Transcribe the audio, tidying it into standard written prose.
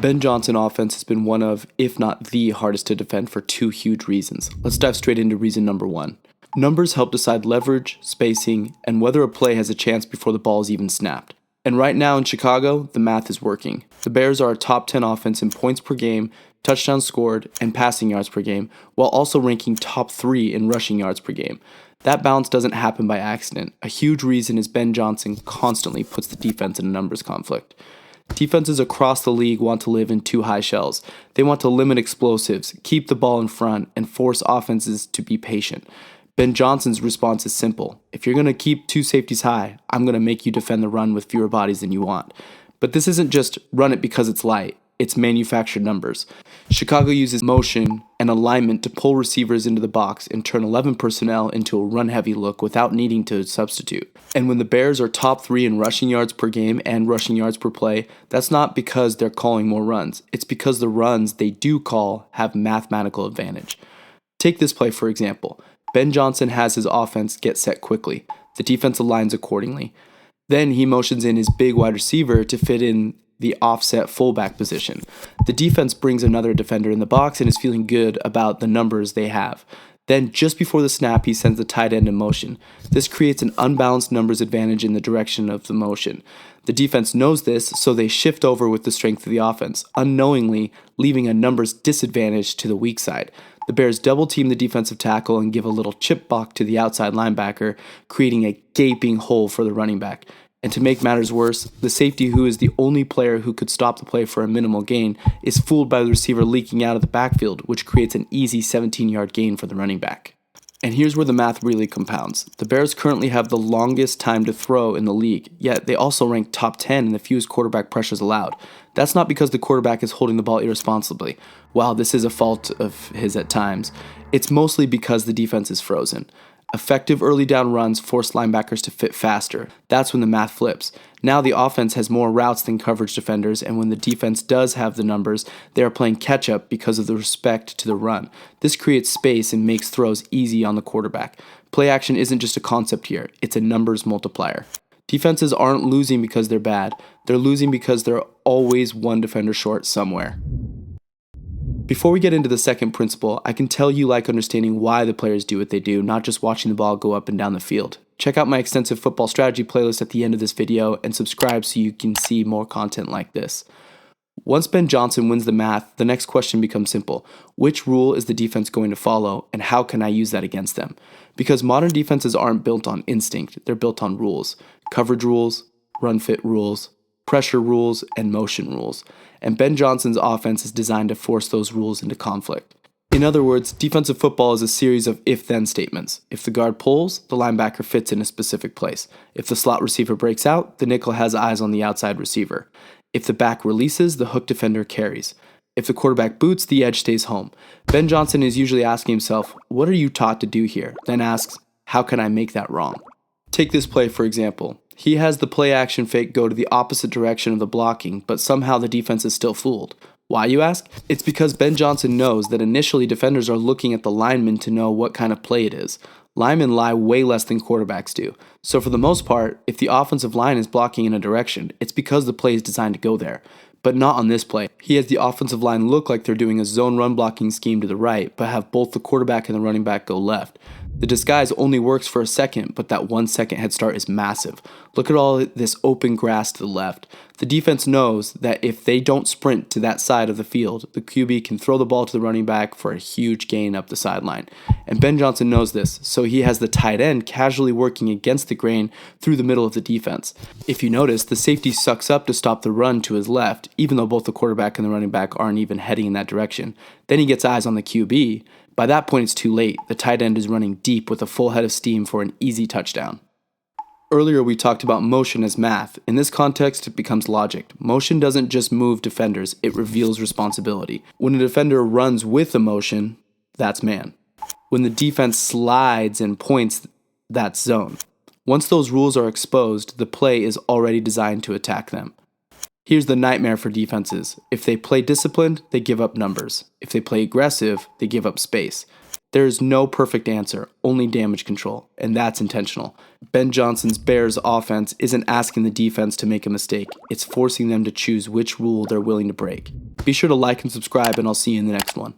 Ben Johnson offense has been one of, if not the hardest to defend for two huge reasons. Let's dive straight into reason number one. Numbers help decide leverage, spacing, and whether a play has a chance before the ball is even snapped. And right now in Chicago, the math is working. The Bears are a top 10 offense in points per game, touchdowns scored, and passing yards per game, while also ranking top 3 in rushing yards per game. That balance doesn't happen by accident. A huge reason is Ben Johnson constantly puts the defense in a numbers conflict. Defenses across the league want to live in two high shells. They want to limit explosives, keep the ball in front, and force offenses to be patient. Ben Johnson's response is simple. If you're going to keep two safeties high, I'm going to make you defend the run with fewer bodies than you want. But this isn't just run it because it's light. It's manufactured numbers. Chicago uses motion and alignment to pull receivers into the box and turn 11 personnel into a run-heavy look without needing to substitute. And when the Bears are top 3 in rushing yards per game and rushing yards per play, that's not because they're calling more runs. It's because the runs they do call have mathematical advantage. Take this play for example. Ben Johnson has his offense get set quickly. The defense aligns accordingly. Then he motions in his big wide receiver to fit in the offset fullback position. The defense brings another defender in the box and is feeling good about the numbers they have. Then, just before the snap, he sends the tight end in motion. This creates an unbalanced numbers advantage in the direction of the motion. The defense knows this, so they shift over with the strength of the offense, unknowingly leaving a numbers disadvantage to the weak side. The Bears double team the defensive tackle and give a little chip block to the outside linebacker, creating a gaping hole for the running back. And to make matters worse, the safety, who is the only player who could stop the play for a minimal gain, is fooled by the receiver leaking out of the backfield, which creates an easy 17-yard gain for the running back. And here's where the math really compounds. The Bears currently have the longest time to throw in the league, yet they also rank top 10 in the fewest quarterback pressures allowed. That's not because the quarterback is holding the ball irresponsibly. While this is a fault of his at times, it's mostly because the defense is frozen. Effective early down runs force linebackers to fit faster. That's when the math flips. Now the offense has more routes than coverage defenders, and when the defense does have the numbers, they are playing catch up because of the respect to the run. This creates space and makes throws easy on the quarterback. Play action isn't just a concept here, it's a numbers multiplier. Defenses aren't losing because they're bad, they're losing because they're always one defender short somewhere. Before we get into the second principle, I can tell you like understanding why the players do what they do, not just watching the ball go up and down the field. Check out my extensive football strategy playlist at the end of this video and subscribe so you can see more content like this. Once Ben Johnson wins the math, the next question becomes simple. Which rule is the defense going to follow, and how can I use that against them? Because modern defenses aren't built on instinct, they're built on rules. Coverage rules, run fit rules, pressure rules, and motion rules. And Ben Johnson's offense is designed to force those rules into conflict. In other words, defensive football is a series of if-then statements. If the guard pulls, the linebacker fits in a specific place. If the slot receiver breaks out, the nickel has eyes on the outside receiver. If the back releases, the hook defender carries. If the quarterback boots, the edge stays home. Ben Johnson is usually asking himself, what are you taught to do here? Then asks, how can I make that wrong? Take this play for example. He has the play action fake go to the opposite direction of the blocking, but somehow the defense is still fooled. Why, you ask? It's because Ben Johnson knows that initially defenders are looking at the lineman to know what kind of play it is. Linemen lie way less than quarterbacks do. So for the most part, if the offensive line is blocking in a direction, it's because the play is designed to go there. But not on this play. He has the offensive line look like they're doing a zone run blocking scheme to the right, but have both the quarterback and the running back go left. The disguise only works for a second, but that 1 second head start is massive. Look at all this open grass to the left. The defense knows that if they don't sprint to that side of the field, the QB can throw the ball to the running back for a huge gain up the sideline. And Ben Johnson knows this, so he has the tight end casually working against the grain through the middle of the defense. If you notice, the safety sucks up to stop the run to his left, even though both the quarterback and the running back aren't even heading in that direction. Then he gets eyes on the QB. By that point, it's too late. The tight end is running deep with a full head of steam for an easy touchdown. Earlier, we talked about motion as math. In this context, it becomes logic. Motion doesn't just move defenders, it reveals responsibility. When a defender runs with a motion, that's man. When the defense slides and points, that's zone. Once those rules are exposed, the play is already designed to attack them. Here's the nightmare for defenses. If they play disciplined, they give up numbers. If they play aggressive, they give up space. There is no perfect answer, only damage control, and that's intentional. Ben Johnson's Bears offense isn't asking the defense to make a mistake, it's forcing them to choose which rule they're willing to break. Be sure to like and subscribe, and I'll see you in the next one.